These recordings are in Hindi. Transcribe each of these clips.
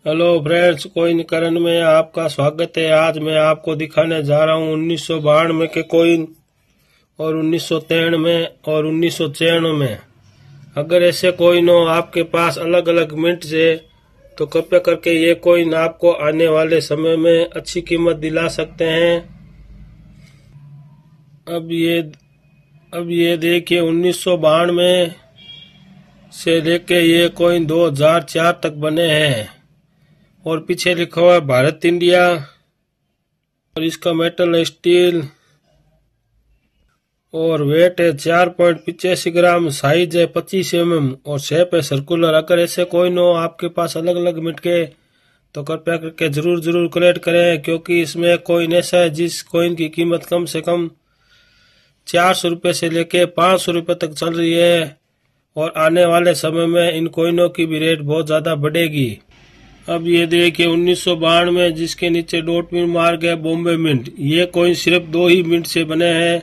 हेलो फ्रेंड्स, कोइन करण में आपका स्वागत है। आज मैं आपको दिखाने जा रहा हूँ 1992 के कोइन और 1993 और 1996 में। अगर ऐसे कोइन हो आपके पास अलग अलग मिनट से, तो कृपया करके ये कोइन आपको आने वाले समय में अच्छी कीमत दिला सकते हैं। अब ये देखिए 1992 से लेके ये कोइन 2004 तक बने हैं और पीछे लिखा हुआ है भारत इंडिया और इसका मेटल है स्टील और वेट है 4.85 ग्राम, साइज है 25 mm और शेप है सर्कुलर। अगर ऐसे कोइन हो आपके पास अलग अलग मिनट के, तो कृपया करके जरूर कलेक्ट करें, क्योंकि इसमें कोइन ऐसा है जिस कोइन की कीमत कम से कम 400 रुपये से लेके 500 रुपये तक चल रही है और आने वाले समय में इन कोइनों की भी रेट बहुत ज़्यादा बढ़ेगी। अब ये देखिए 1992 में जिसके नीचे डॉट मिनट मार्क है बॉम्बे मिंट। ये कोइन सिर्फ 2 ही मिनट से बने हैं,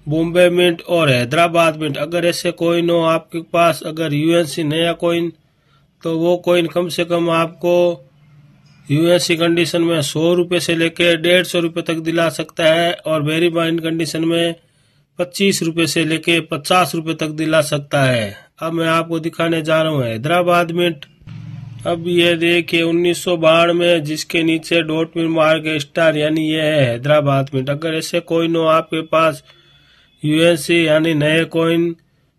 बॉम्बे मिंट और हैदराबाद मिंट। अगर ऐसे कोइन हो आपके पास, अगर यूएनसी नया कोइन, तो वो कोइन कम से कम आपको यूएनसी कंडीशन में 100 रुपये से लेके 150 रुपये तक दिला सकता है और वेरी फाइन कंडीशन में 25 रुपये से लेके 50 रुपये तक दिला सकता है। अब मैं आपको दिखाने जा रहा हूँ हैदराबाद मिंट। अब ये देखिए 1992 में जिसके नीचे डॉट मिनट मार्क है स्टार, यानी ये है हैदराबाद मिंट। अगर ऐसे कोइन हो आपके पास यूएनसी यानी नए कोइन,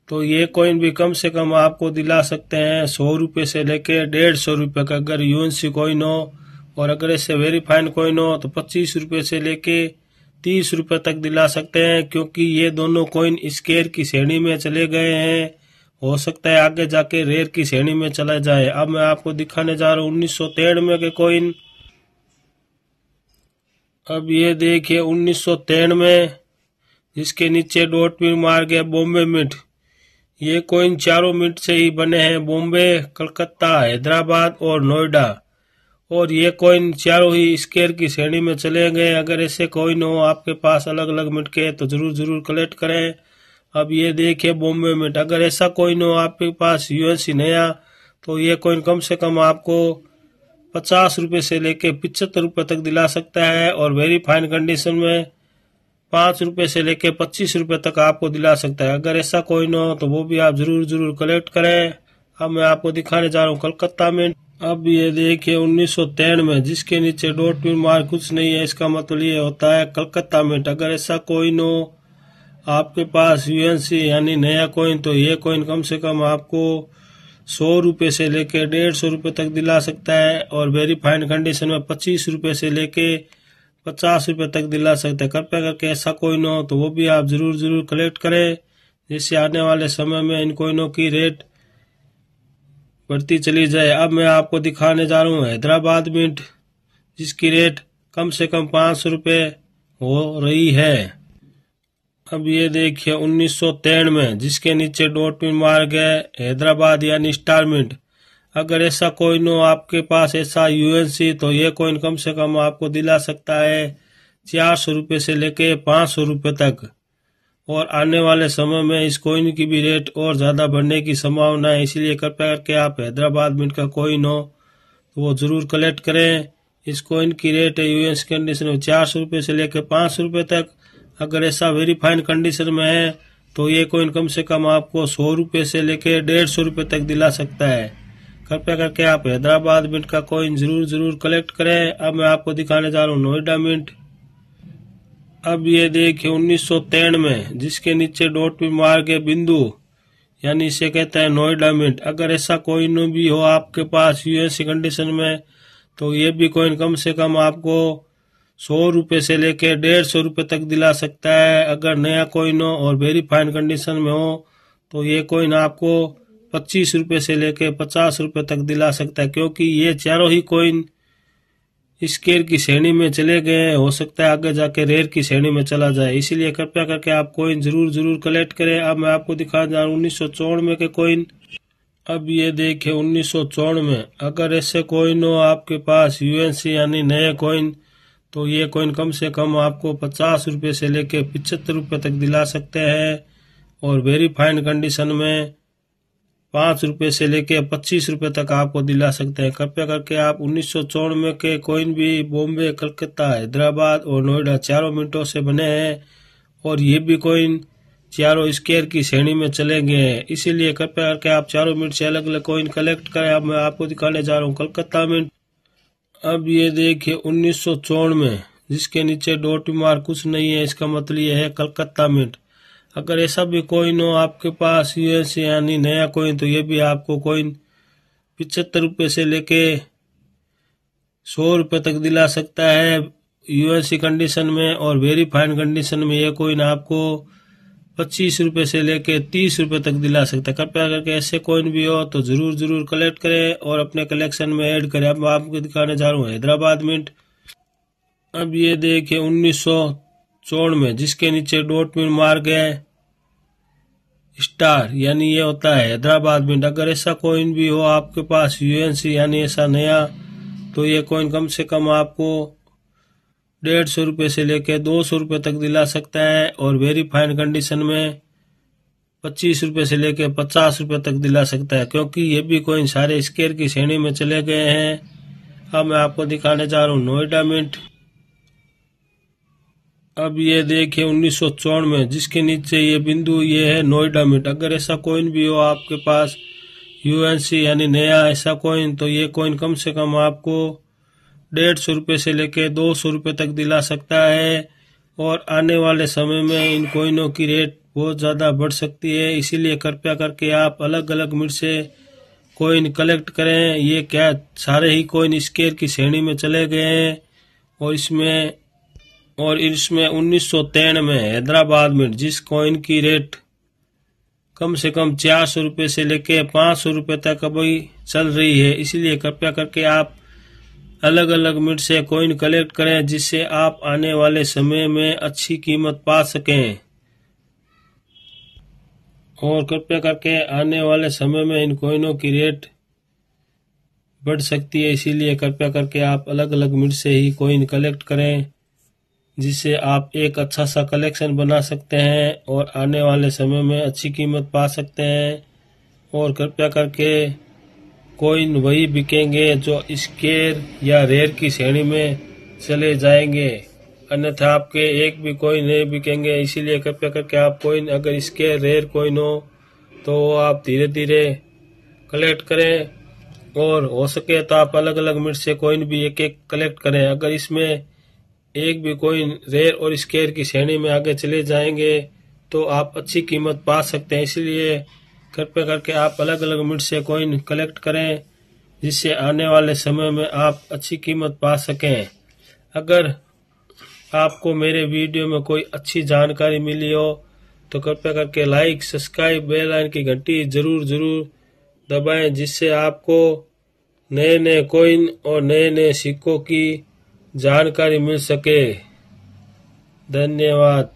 तो ये कोइन भी कम से कम आपको दिला सकते हैं 100 रुपये से लेके 150 रुपये का अगर यूएनसी कोइन हो, और अगर ऐसे वेरीफाइड कोइन हो तो 25 रुपये से लेके 30 रुपये तक दिला सकते हैं, क्योंकि ये दोनों कोइन स्केयर की श्रेणी में चले गए हैं। हो सकता है आगे जाके रेयर की श्रेणी में चला जाए। अब मैं आपको दिखाने जा रहा हूँ 1993 के कोइन। अब ये देखिए 1993 जिसके नीचे डॉट मिनट मार्क है बॉम्बे मिंट। ये कोइन चारों मिंट से ही बने हैं, बॉम्बे, कलकत्ता, हैदराबाद और नोएडा, और ये कोइन चारों ही स्केयर की श्रेणी में चले गए। अगर ऐसे कोइन हो आपके पास अलग अलग मिंट के, तो जरूर कलेक्ट करें। अब ये देखिए बॉम्बे मिंट। अगर ऐसा कोइन हो आपके पास यूएनसी नया, तो ये कोइन कम से कम आपको 50 रुपये से लेके 75 रुपये तक दिला सकता है और वेरी फाइन कंडीशन में 5 रुपये से लेके 25 रुपये तक आपको दिला सकता है। अगर ऐसा कोइन हो तो वो भी आप जरूर कलेक्ट करें। अब मैं आपको दिखाने जा रहा हूँ कलकत्ता मिंट। अब ये देखिए 1993 में जिसके नीचे डॉट मिनट मार्क कुछ नहीं है, इसका मतलब ये होता है कलकत्ता मिंट। अगर ऐसा कोइन हो आपके पास यूएनसी यानी नया कोइन, तो ये कोइन कम से कम आपको 100 रुपये से लेके 150 रुपये तक दिला सकता है और वेरी फाइन कंडीशन में 25 रुपये से लेके 50 रुपये तक दिला सकता है। कृपया करके ऐसा कोइन हो तो वो भी आप जरूर कलेक्ट करें, जिससे आने वाले समय में इन कोइनों की रेट बढ़ती चली जाए। अब मैं आपको दिखाने जा रहा हूँ हैदराबाद मिंट, जिसकी रेट कम से कम 500 रुपये हो रही है। अब ये देखिए 1993 में जिसके नीचे डॉट मिनट मार्क है हैदराबाद यानी स्टार मिंट। अगर ऐसा कोइन हो आपके पास ऐसा यूएनसी, तो ये कोइन कम से कम आपको दिला सकता है 400 रुपये से लेके 500 रुपये तक, और आने वाले समय में इस कोइन की भी रेट और ज़्यादा बढ़ने की संभावना है। इसलिए कृपया करके आप हैदराबाद मिंट का कोइन हो तो वो जरूर कलेक्ट करें। इस कोइन की रेट है यूएस कंडीशन में 400 रुपये से लेकर 500 रुपये तक। अगर ऐसा वेरीफाइड कंडीशन में है तो ये कोइन कम से कम आपको 100 रुपये से लेकर 150 रुपये तक दिला सकता है। कृपया करके आप हैदराबाद मिंट का कोइन जरूर कलेक्ट करें। अब मैं आपको दिखाने जा रहा हूँ नोएडा मिंट। अब ये देखिए 1993 में जिसके नीचे डॉट मिनट मार्क है बिंदु, यानी इसे कहता है नोएडा मिंट। अगर ऐसा कोइन भी हो आपके पास यूएससी कंडीशन में, तो ये भी कोइन कम से कम आपको 100 रुपये से लेके 150 रुपये तक दिला सकता है। अगर नया कोइन हो और वेरी फाइन कंडीशन में हो, तो ये कोइन आपको 25 रुपये से लेके 50 रुपये तक दिला सकता है, क्योंकि ये चारों ही कोइन स्केयर की श्रेणी में चले गए हैं। हो सकता है आगे जाके रेयर की श्रेणी में चला जाए, इसीलिए कृपया करके आप कोइन जरूर कलेक्ट करें। अब मैं आपको दिखा जा रहा हूँ 1994 के कोइन। अब ये देखिए 1994 में अगर ऐसे कोइन हो आपके पास यूएनसी यानी नए कोइन, तो ये कोइन कम से कम आपको 50 रुपये से लेके 75 रुपये तक दिला सकते हैं और वेरी फाइन कंडीशन में ₹5 से लेके ₹25 तक आपको दिला सकते हैं। कृपया करके आप 1994 के कोइन भी बॉम्बे, कलकत्ता, हैदराबाद और नोएडा 4 मिनटों से बने हैं और ये भी कोइन 4 स्क्वायर की श्रेणी में चले गए हैं। इसीलिए कृपया करके आप 4 मिनट से अलग अलग कोइन कलेक्ट करें। अब मैं आपको दिखाने जा रहा हूँ कलकत्ता मिंट। अब ये देखिए 1994 में, जिसके नीचे डॉट मार्क कुछ नहीं है, इसका मतलब ये है कलकत्ता मिंट। अगर ऐसा भी कोइन हो आपके पास यूएस यानी नया कोइन, तो ये भी आपको कोइन ₹75 से लेके ₹100 तक दिला सकता है यूएससी कंडीशन में, और वेरीफाइड कंडीशन में ये कोइन आपको ₹25 से लेके ₹30 तक दिला सकता है। कृपया करके ऐसे कोइन भी हो तो जरूर कलेक्ट करें और अपने कलेक्शन में ऐड करें। अब मैं आपको दिखाने जा रहा हूँ हैदराबाद मिंट। अब ये देखिए 1994 में, जिसके नीचे डॉट में मार्क है स्टार, यानी ये होता है हैदराबाद मिंट। अगर ऐसा कोइन भी हो आपके पास यूएनसी यानी ऐसा नया, तो ये कोइन कम से कम आपको ₹150 से लेकर ₹200 तक दिला सकता है और वेरीफाइड कंडीशन में ₹25 से लेकर ₹50 तक दिला सकता है, क्योंकि ये भी कोइन सारे स्क्वायर की श्रेणी में चले गए हैं। अब मैं आपको दिखाने जा रहा हूँ नोएडा मिंट। अब ये देखिए 1994 में, जिसके नीचे ये बिंदु ये है नोएडा मिंट। अगर ऐसा कोइन भी हो आपके पास यूएनसी यानी नया ऐसा कोइन, तो ये कोइन कम से कम आपको ₹150 से लेके ₹200 तक दिला सकता है और आने वाले समय में इन कोइनों की रेट बहुत ज़्यादा बढ़ सकती है। इसीलिए कृपया करके आप अलग अलग मिनट से कोइन कलेक्ट करें। ये क्या सारे ही कोइन स्क्वायर की श्रेणी में चले गए हैं और इसमें 1993 में हैदराबाद में जिस कोइन की रेट कम से कम ₹400 से लेके ₹500 तक अभी चल रही है। इसलिए कृपया करके आप अलग अलग मिनट से कोइन कलेक्ट करें, जिससे आप आने वाले समय में अच्छी कीमत पा सकें। और कृपया करके आने वाले समय में इन कोइनों की रेट बढ़ सकती है। इसीलिए कृपया करके आप अलग अलग मिनट से ही कोइन कलेक्ट करें, जिससे आप एक अच्छा सा कलेक्शन बना सकते हैं और आने वाले समय में अच्छी कीमत पा सकते हैं। और कृपया करके कोइन वही बिकेंगे जो स्क्वायर या रेयर की श्रेणी में चले जाएंगे, अन्यथा आपके एक भी कोइन नहीं बिकेंगे। इसीलिए कृपया करके आप कोइन अगर स्क्वायर रेयर कोइन हो तो आप धीरे धीरे कलेक्ट करें और हो सके तो आप अलग अलग मिनट से कोइन भी एक एक कलेक्ट करें। अगर इसमें एक भी कोइन रेयर और स्क्वायर की श्रेणी में आगे चले जाएंगे तो आप अच्छी कीमत पा सकते हैं। इसलिए कृपया करके आप अलग अलग मिनट से कोइन कलेक्ट करें, जिससे आने वाले समय में आप अच्छी कीमत पा सकें। अगर आपको मेरे वीडियो में कोई अच्छी जानकारी मिली हो तो कृपया करके लाइक, सब्सक्राइब, बेल आइकन की घंटी जरूर दबाएं, जिससे आपको नए नए कोइन और नए नए सिक्कों की जानकारी मिल सके। धन्यवाद।